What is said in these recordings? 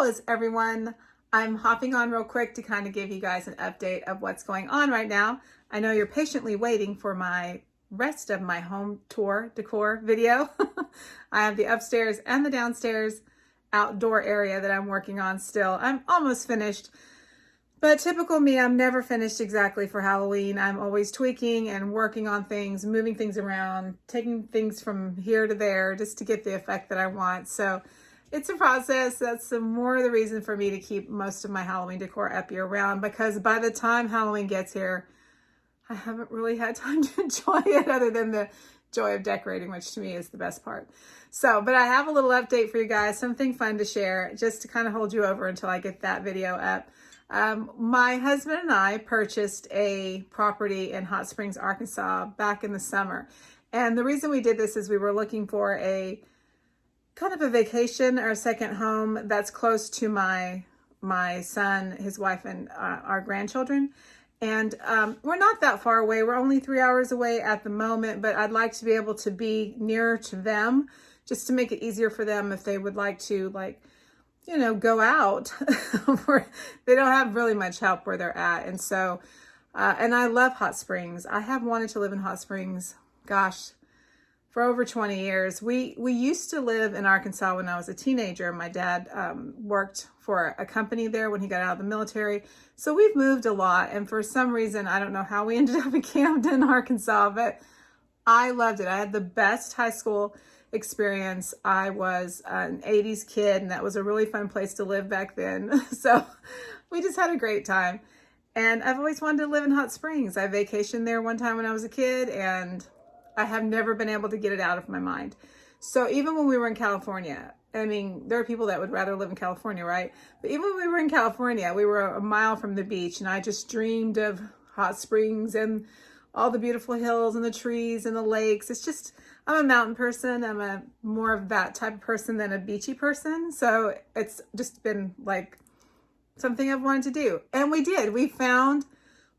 How's everyone? I'm hopping on real quick to kind of give you guys an update of what's going on right now. I know you're patiently waiting for my rest of my home tour decor video. I have the upstairs and the downstairs outdoor area that I'm working on still. I'm almost finished, but typical me, I'm never finished exactly for Halloween. I'm always tweaking and working on things, moving things around, taking things from here to there just to get the effect that I want. So it's a process. That's more the reason for me to keep most of my Halloween decor up year round, because by the time Halloween gets here, I haven't really had time to enjoy it other than the joy of decorating, which to me is the best part. So, but I have a little update for you guys, something fun to share just to kind of hold you over until I get that video up. My husband and I purchased a property in Hot Springs, Arkansas back in the summer. And the reason we did this is we were looking for a kind of a vacation or a second home that's close to my son, his wife, and our grandchildren. And we're not that far away. We're only 3 hours away at the moment, but I'd like to be able to be nearer to them just to make it easier for them if they would like to, like, you know, go out. They don't have really much help where they're at. And so, and I love Hot Springs. I have wanted to live in Hot Springs, gosh, for over 20 years. We used to live in Arkansas when I was a teenager. My dad worked for a company there when he got out of the military. So we've moved a lot. And for some reason, I don't know how we ended up in Camden, Arkansas, but I loved it. I had the best high school experience. I was an 80s kid, and that was a really fun place to live back then. So we just had a great time. And I've always wanted to live in Hot Springs. I vacationed there one time when I was a kid, and I have never been able to get it out of my mind. So even when we were in California, I mean, there are people that would rather live in California, right? But even when we were in California, we were a mile from the beach, and I just dreamed of Hot Springs and all the beautiful hills and the trees and the lakes. It's just, I'm a mountain person. I'm a more of that type of person than a beachy person. So it's just been like something I've wanted to do. And we did. We found,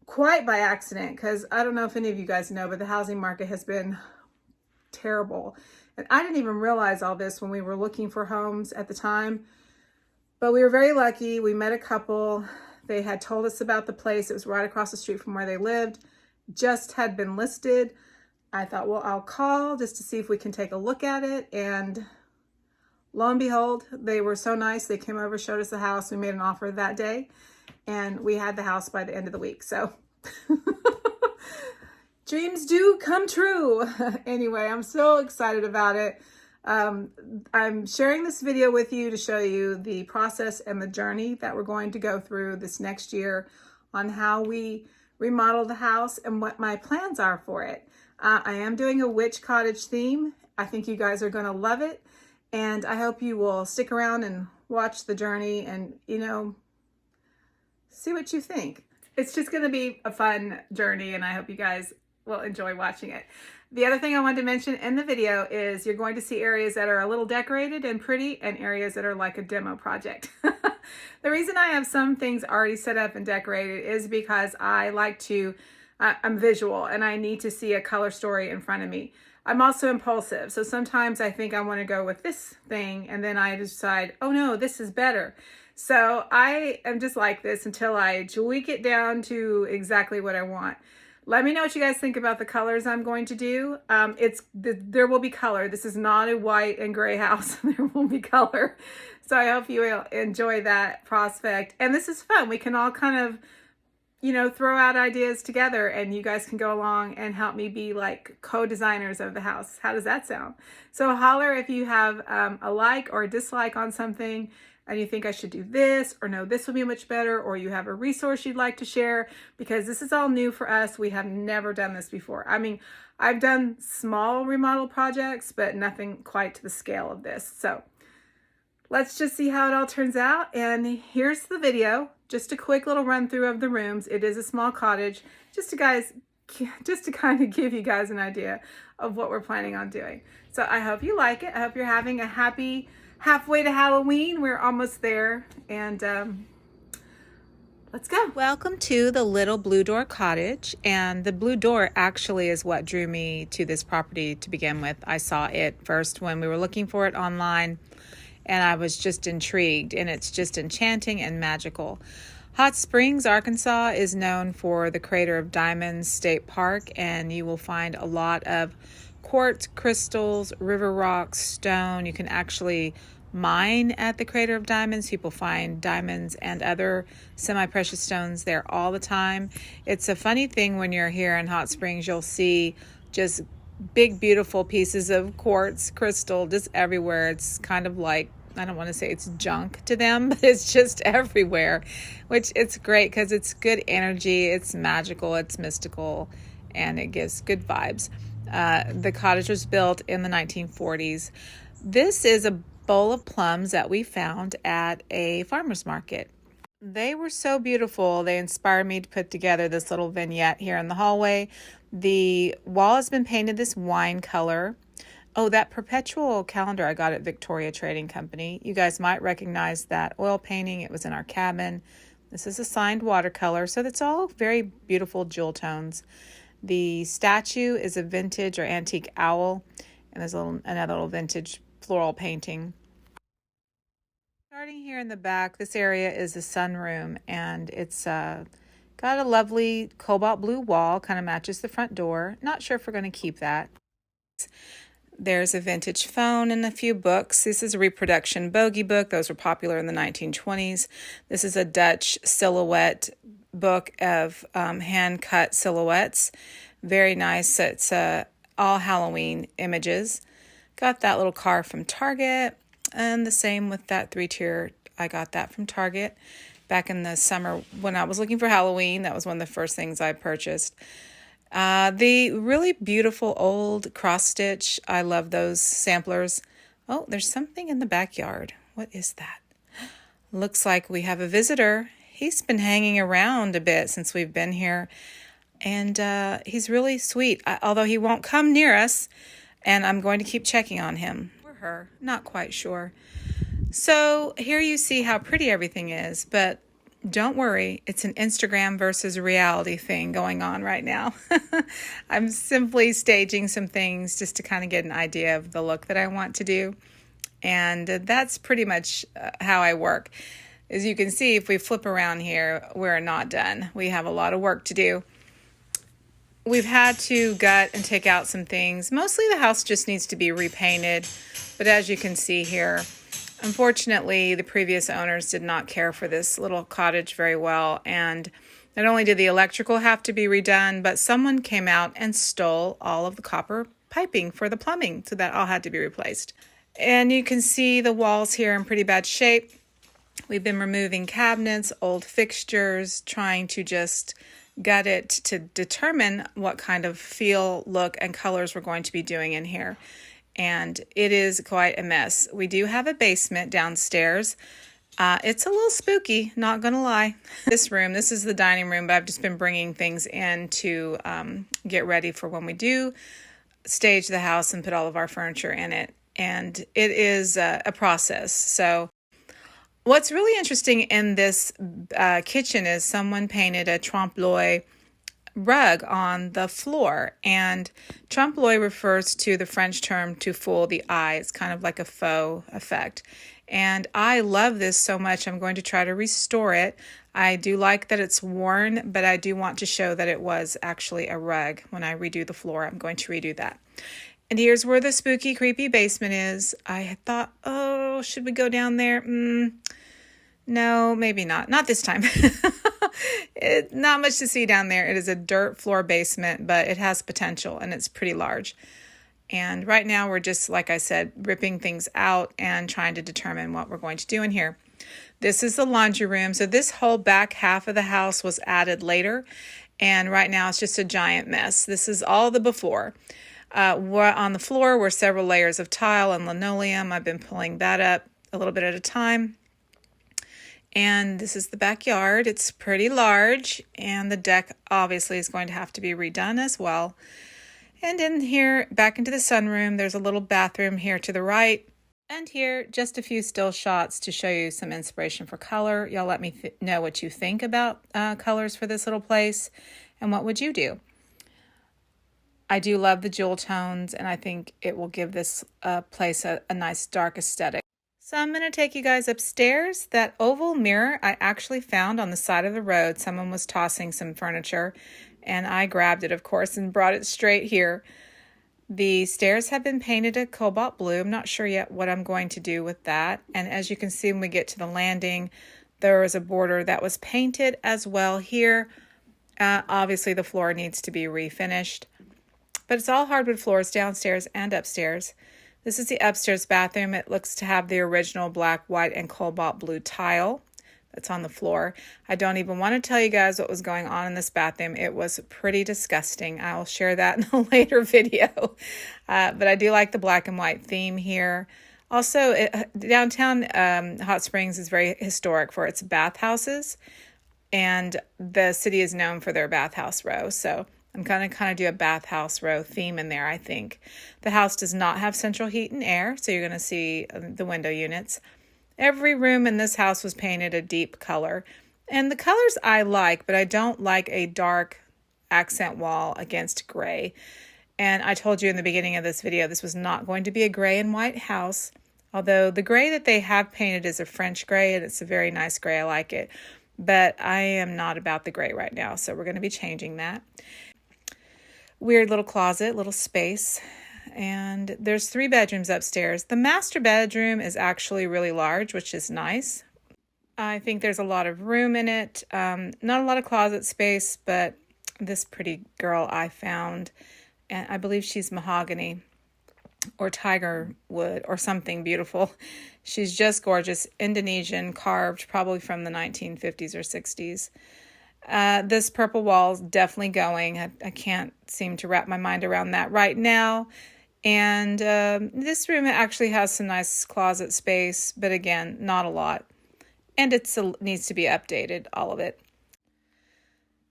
quite by accident, because I don't know if any of you guys know, but the housing market has been terrible. And I didn't even realize all this when we were looking for homes at the time. But we were very lucky. We met a couple. They had told us about the place. It was right across the street from where they lived. Just had been listed. I thought, well, I'll call just to see if we can take a look at it. And lo and behold, they were so nice. They came over, showed us the house. We made an offer that day, and we had the house by the end of the week. So dreams do come true. Anyway, I'm so excited about it. I'm sharing this video with you to show you the process and the journey that we're going to go through this next year on how we remodel the house and what my plans are for it. I am doing a witch cottage theme. I think you guys are going to love it. And I hope you will stick around and watch the journey and, you know, see what you think. It's just going to be a fun journey, and I hope you guys will enjoy watching it. The other thing I wanted to mention in the video is you're going to see areas that are a little decorated and pretty, and areas that are like a demo project. The reason I have some things already set up and decorated is because I like to, I'm visual, and I need to see a color story in front of me. I'm also impulsive. So sometimes I think I want to go with this thing, and then I decide, oh no, this is better. So I am just like this until I tweak it down to exactly what I want. Let me know what you guys think about the colors I'm going to do. There will be color. This is not a white and gray house. There will be color. So I hope you will enjoy that prospect. And this is fun. We can all kind of, you know, throw out ideas together, and you guys can go along and help me be like co-designers of the house. How does that sound? So holler if you have a like or a dislike on something, and you think I should do this, or no, this would be much better, or you have a resource you'd like to share, because this is all new for us. We have never done this before. I mean, I've done small remodel projects, but nothing quite to the scale of this. So let's just see how it all turns out. And here's the video, just a quick little run through of the rooms. It is a small cottage, just to kind of give you guys an idea of what we're planning on doing. So I hope you like it. I hope you're having a happy halfway to Halloween. We're almost there, and let's go. Welcome to the Little Blue Door Cottage, and the blue door actually is what drew me to this property to begin with. I saw it first when we were looking for it online, and I was just intrigued, and it's just enchanting and magical. Hot Springs, Arkansas is known for the Crater of Diamonds State Park, and you will find a lot of quartz, crystals, river rocks, stone. You can actually mine at the Crater of Diamonds. People find diamonds and other semi-precious stones there all the time. It's a funny thing when you're here in Hot Springs, you'll see just big, beautiful pieces of quartz, crystal, just everywhere. It's kind of like, I don't want to say it's junk to them, but it's just everywhere, which it's great because it's good energy, it's magical, it's mystical, and it gives good vibes. The cottage was built in the 1940s. This is a bowl of plums that we found at a farmer's market. They were so beautiful. They inspired me to put together this little vignette here in the hallway. The wall has been painted this wine color. Oh, that perpetual calendar I got at Victoria Trading Company. You guys might recognize that oil painting. It was in our cabin. This is a signed watercolor, so that's all very beautiful jewel tones. The statue is a vintage or antique owl, and there's another little vintage floral painting. Starting here in the back, this area is the sunroom, and it's got a lovely cobalt blue wall, kind of matches the front door. Not sure if we're going to keep that. There's a vintage phone and a few books. This is a reproduction bogey book. Those were popular in the 1920s. This is a Dutch silhouette book of hand-cut silhouettes. Very nice. It's all Halloween images. Got that little car from Target, and the same with that 3-tier. I got that from Target back in the summer when I was looking for Halloween. That was one of the first things I purchased. The really beautiful old cross stitch. I love those samplers. Oh, there's something in the backyard. What is that? Looks like we have a visitor. He's been hanging around a bit since we've been here, and he's really sweet, although he won't come near us, and I'm going to keep checking on him. Or her, not quite sure. So here you see how pretty everything is, but don't worry, it's an Instagram versus reality thing going on right now. I'm simply staging some things just to kind of get an idea of the look that I want to do. And that's pretty much how I work. As you can see, if we flip around here, we're not done. We have a lot of work to do. We've had to gut and take out some things. Mostly the house just needs to be repainted. But as you can see here, unfortunately, the previous owners did not care for this little cottage very well, and not only did the electrical have to be redone, but someone came out and stole all of the copper piping for the plumbing, so that all had to be replaced. And you can see the walls here in pretty bad shape. We've been removing cabinets, old fixtures, trying to just gut it to determine what kind of feel, look, and colors we're going to be doing in here. And it is quite a mess. We do have a basement downstairs. It's a little spooky, not gonna lie. This room, this is the dining room, but I've just been bringing things in to get ready for when we do stage the house and put all of our furniture in it. And it is a process. So what's really interesting in this kitchen is someone painted a trompe-l'oeil rug on the floor, and trompe-l'oeil refers to the French term to fool the eye. It's kind of like a faux effect, and I love this so much. I'm going to try to restore it. I do like that it's worn, but I do want to show that it was actually a rug. When I redo the floor, I'm going to redo that. And here's where the spooky, creepy basement is. I had thought, oh, should we go down there? No, maybe not. Not this time. Not much to see down there. It is a dirt floor basement, but it has potential, and it's pretty large. And right now we're just, like I said, ripping things out and trying to determine what we're going to do in here. This is the laundry room. So this whole back half of the house was added later, and right now it's just a giant mess. This is all the before. On the floor were several layers of tile and linoleum. I've been pulling that up a little bit at a time. And this is the backyard. It's pretty large, and the deck obviously is going to have to be redone as well. And in here, back into the sunroom, there's a little bathroom here to the right. And here, just a few still shots to show you some inspiration for color. Y'all let me know what you think about colors for this little place, and what would you do? I do love the jewel tones, and I think it will give this place a nice dark aesthetic. So I'm going to take you guys upstairs. That oval mirror I actually found on the side of the road. Someone was tossing some furniture and I grabbed it, of course, and brought it straight here. The stairs have been painted a cobalt blue. I'm not sure yet what I'm going to do with that. And as you can see, when we get to the landing, there is a border that was painted as well here. Obviously, the floor needs to be refinished, but it's all hardwood floors downstairs and upstairs. This is the upstairs bathroom. It looks to have the original black, white, and cobalt blue tile that's on the floor. I don't even want to tell you guys what was going on in this bathroom. It was pretty disgusting. I will share that in a later video. But I do like the black and white theme here. Also, downtown Hot Springs is very historic for its bathhouses, and the city is known for their bathhouse row. So I'm going to kind of do a bathhouse row theme in there, I think. The house does not have central heat and air, so you're going to see the window units. Every room in this house was painted a deep color. And the colors I like, but I don't like a dark accent wall against gray. And I told you in the beginning of this video, this was not going to be a gray and white house. Although the gray that they have painted is a French gray, and it's a very nice gray. I like it. But I am not about the gray right now, so we're going to be changing that. Weird little closet, little space. And there's 3 bedrooms upstairs. The master bedroom is actually really large, which is nice. I think there's a lot of room in it. Not a lot of closet space, but this pretty girl I found, and I believe she's mahogany or tiger wood or something beautiful. She's just gorgeous. Indonesian, carved probably from the 1950s or 60s. This purple wall is definitely going. I can't seem to wrap my mind around that right now. And this room actually has some nice closet space, but again, not a lot. And it needs to be updated, all of it.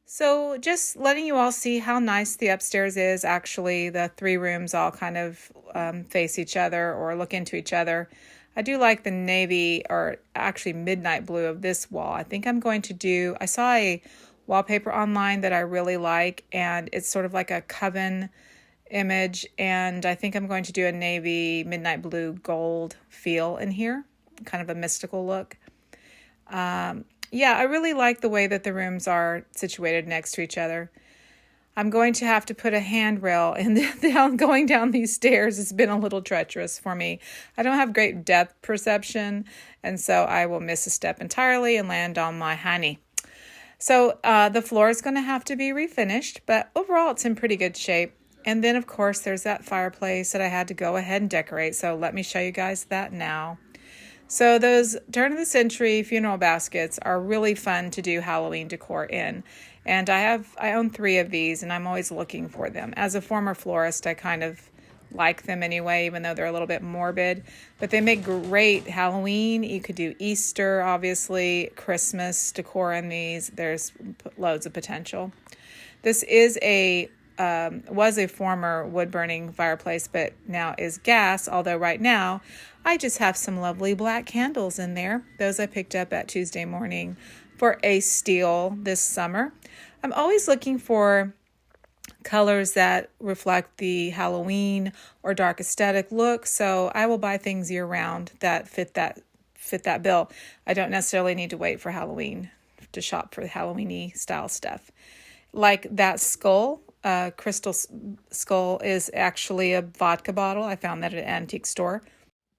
So just letting you all see how nice the upstairs is. Actually, the 3 rooms all kind of face each other or look into each other. I do like the navy, or actually midnight blue, of this wall. I think I'm going to do, I saw a wallpaper online that I really like, and it's sort of like a coven image, and I think I'm going to do a navy midnight blue gold feel in here, kind of a mystical look. Yeah, I really like the way that the rooms are situated next to each other. I'm going to have to put a handrail in going down these stairs. It's been a little treacherous for me. I don't have great depth perception, and so I will miss a step entirely and land on my honey. So the floor is going to have to be refinished, but overall it's in pretty good shape. And then, of course, there's that fireplace that I had to go ahead and decorate. So let me show you guys that now. So those turn-of-the-century funeral baskets are really fun to do Halloween decor in. And I own 3 of these, and I'm always looking for them. As a former florist, I kind of like them anyway, even though they're a little bit morbid. But they make great Halloween. You could do Easter, obviously, Christmas decor in these. There's loads of potential. This is was a former wood-burning fireplace, but now is gas, although right now I just have some lovely black candles in there. Those I picked up at Tuesday morning for a steal this summer. I'm always looking for colors that reflect the Halloween or dark aesthetic look, so I will buy things year-round that fit that bill. I don't necessarily need to wait for Halloween to shop for the Halloween-y style stuff. Like that skull, crystal skull, is actually a vodka bottle. I found that at an antique store.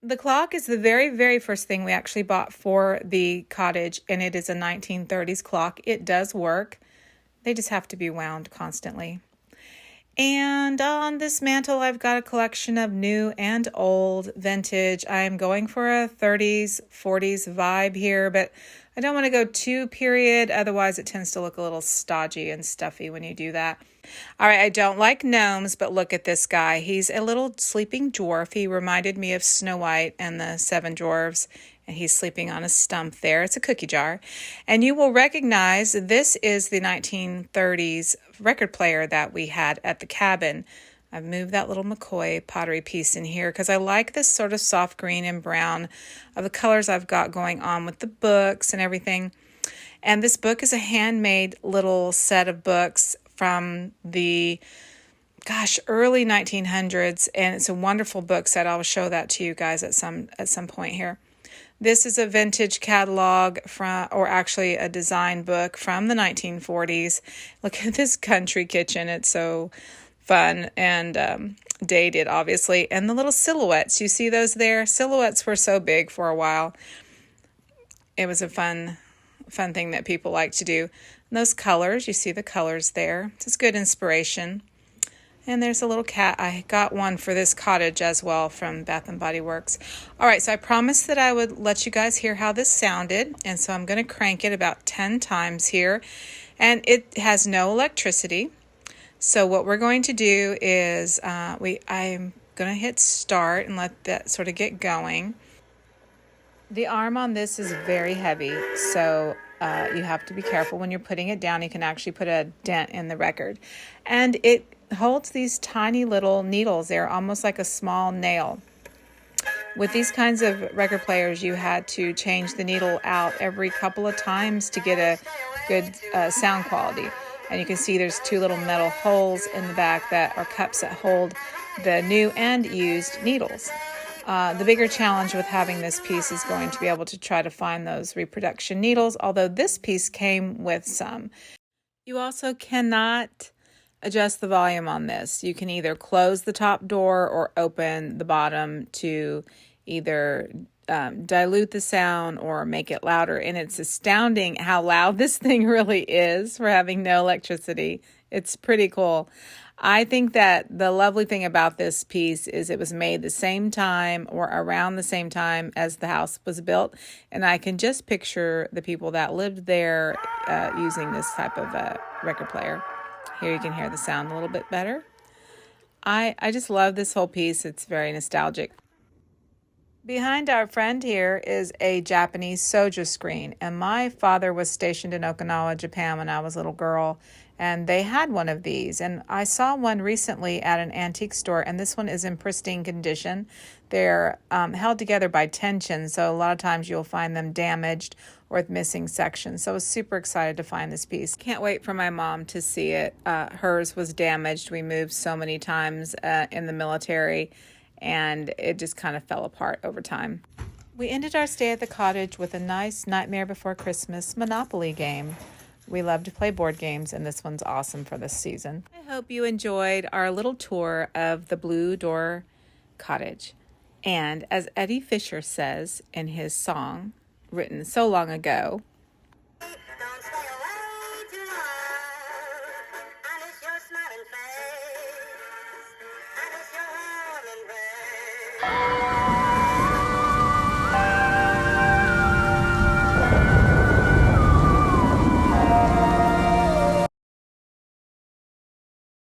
The clock is the very, very first thing we actually bought for the cottage, and it is a 1930s clock. It does work. They just have to be wound constantly. And on this mantle, I've got a collection of new and old vintage. I'm going for a 30s, 40s vibe here, but I don't want to go too period. Otherwise, it tends to look a little stodgy and stuffy when you do that. All right, I don't like gnomes, but look at this guy. He's a little sleeping dwarf. He reminded me of Snow White and the 7 Dwarfs, and he's sleeping on a stump there. It's a cookie jar. And you will recognize this is the 1930s record player that we had at the cabin. I've moved that little McCoy pottery piece in here because I like this sort of soft green and brown of the colors I've got going on with the books and everything. And this book is a handmade little set of books from the, early 1900s. And it's a wonderful book set. I'll show that to you guys at some point here. This is a vintage catalog from, or actually a design book from the 1940s. Look at this country kitchen. It's so fun and dated, obviously. And the little silhouettes, you see those there? Silhouettes were so big for a while. It was a fun thing that people like to do. And those colors, you see the colors there. It's good inspiration. And there's a little cat. I got one for this cottage as well from Bath & Body Works. All right, so I promised that I would let you guys hear how this sounded. And so I'm going to crank it about 10 times here. And it has no electricity. So what we're going to do is I'm going to hit start and let that sort of get going. The arm on this is very heavy, so you have to be careful when you're putting it down. You can actually put a dent in the record. And it holds these tiny little needles. They're almost like a small nail. With these kinds of record players, you had to change the needle out every couple of times to get a good sound quality. And you can see there's two little metal holes in the back that are cups that hold the new and used needles. The bigger challenge with having this piece is going to be able to try to find those reproduction needles, although this piece came with some. You also cannot adjust the volume on this. You can either close the top door or open the bottom to either dilute the sound or make it louder. And it's astounding how loud this thing really is for having no electricity. It's pretty cool. I think that the lovely thing about this piece is it was made the same time or around the same time as the house was built. And I can just picture the people that lived there using this type of record player. Here you can hear the sound a little bit better. I just love this whole piece. It's very nostalgic. Behind our friend here is a Japanese Soja screen. And my father was stationed in Okinawa, Japan when I was a little girl. And they had one of these. And I saw one recently at an antique store. And this one is in pristine condition. They're held together by tension. So a lot of times you'll find them damaged or with missing sections. So I was super excited to find this piece. Can't wait for my mom to see it. Hers was damaged. We moved so many times in the military. And it just kind of fell apart over time. We ended our stay at the cottage with a nice Nightmare Before Christmas Monopoly game. We love to play board games, and this one's awesome for this season. I hope you enjoyed our little tour of the Blue Door Cottage. And as Eddie Fisher says in his song, written so long ago,